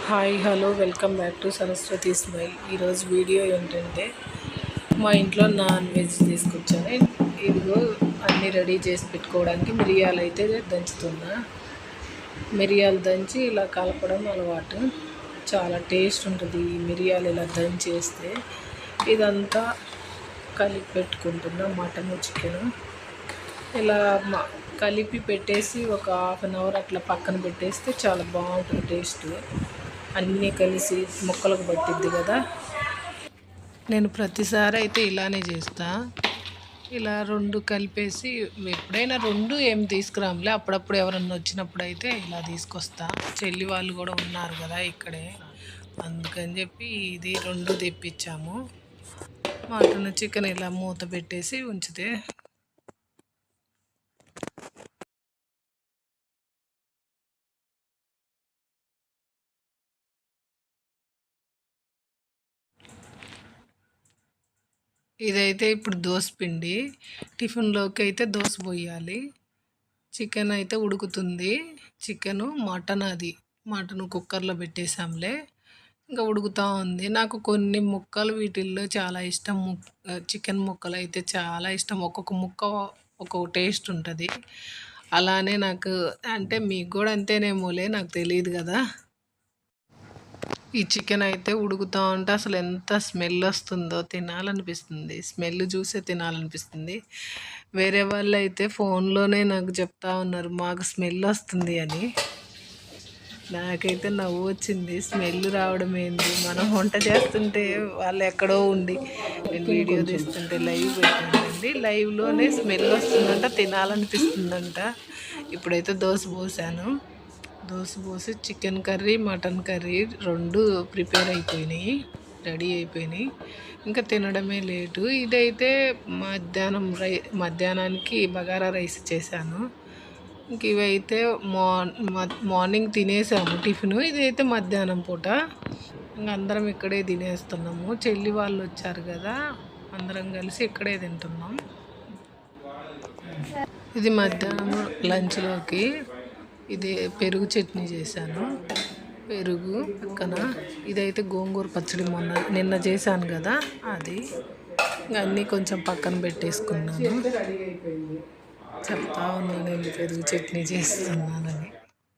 Hi hello welcome back to Saraswati smile. ఈరోజు video ఏంటంటే మా ఇంట్లో నాన్ వెజ్ తీసుకొచ్చాను. ఇదిగో అన్నీ రెడీ చేసి పెట్టుకోవడానికి మిరియాలు అయితే దంచుతున్నా. మిరియాలు దంచి ఇలా కలపడం అలవాటు. చాలా టేస్ట్ ఉంటుంది ఈ మిరియాలు ఇలా దంచేస్తే. ఇదంతా కలిపి పెట్టుకుంటున్నా. మటన్ చికెను ఇలా కలిపి పెట్టేసి ఒక హాఫ్ అన్ అవర్ అట్లా పక్కన పెట్టేస్తే చాలా బాగుంటుంది టేస్ట్. అన్నీ కలిసి ముక్కలకు పట్టిద్ది కదా. నేను ప్రతిసారి అయితే ఇలానే చేస్తా. ఇలా రెండు కలిపేసి ఎప్పుడైనా రెండు ఏం తీసుకురాములే, అప్పుడప్పుడు ఎవరన్నా వచ్చినప్పుడు అయితే ఇలా తీసుకొస్తా. చెల్లి వాళ్ళు కూడా ఉన్నారు కదా ఇక్కడే, అందుకని చెప్పి ఇది రెండు తెప్పించాము. మటన్ చికెన్ ఇలా మూత పెట్టేసి ఉంచితే ఇదైతే ఇప్పుడు దోశ పిండి. టిఫిన్లోకి అయితే దోశ పోయాలి. చికెన్ అయితే ఉడుకుతుంది. చికెను మటన్ కుక్కర్లో పెట్టేసాంలే, ఇంకా ఉడుకుతూ ఉంది. నాకు కొన్ని ముక్కలు వీటిల్లో చాలా ఇష్టం. చికెన్ ముక్కలు అయితే చాలా ఇష్టం. ఒక్కొక్క ముక్క ఒక్కొక్క టేస్ట్ ఉంటుంది. అలానే నాకు అంటే మీకు కూడా అంతేనేమోలే, నాకు తెలియదు కదా. ఈ చికెన్ అయితే ఉడుకుతూ ఉంటే అసలు ఎంత స్మెల్ వస్తుందో తినాలనిపిస్తుంది. స్మెల్ చూసే తినాలనిపిస్తుంది. వేరే వాళ్ళు అయితే ఫోన్లోనే నాకు చెప్తా ఉన్నారు మాకు స్మెల్ వస్తుంది అని. నాకైతే నవ్వు వచ్చింది. స్మెల్ రావడం ఏంది, మనం వంట చేస్తుంటే వాళ్ళు ఎక్కడో ఉండి నేను వీడియో తీస్తుంటే లైవ్ పెట్టానండి. లైవ్లోనే స్మెల్ వస్తుందంట, తినాలనిపిస్తుందంట. ఇప్పుడైతే దోశ పోసాను. దోశ పోసి చికెన్ కర్రీ మటన్ కర్రీ రెండు ప్రిపేర్ అయిపోయినాయి, రెడీ అయిపోయినాయి. ఇంకా తినడమే లేటు. ఇదైతే మధ్యాహ్నానికి బగారా రైస్ చేశాను. ఇంక ఇవైతే మార్నింగ్ తినేసాము టిఫిన్. ఇదైతే మధ్యాహ్నం పూట. ఇంక అందరం ఇక్కడే తినేస్తున్నాము. చెల్లి వాళ్ళు వచ్చారు కదా, అందరం కలిసి ఇక్కడే తింటున్నాం. ఇది మధ్యాహ్నం లంచ్లోకి. ఇది పెరుగు చట్నీ చేశాను. పెరుగు పక్కన ఇదైతే గోంగూర పచ్చడి నిన్న చేశాను కదా అది. అన్నీ కొంచెం పక్కన పెట్టేసుకున్నాను. చెప్తా ఉన్నాను నేను పెరుగు చట్నీ చేస్తున్నానని.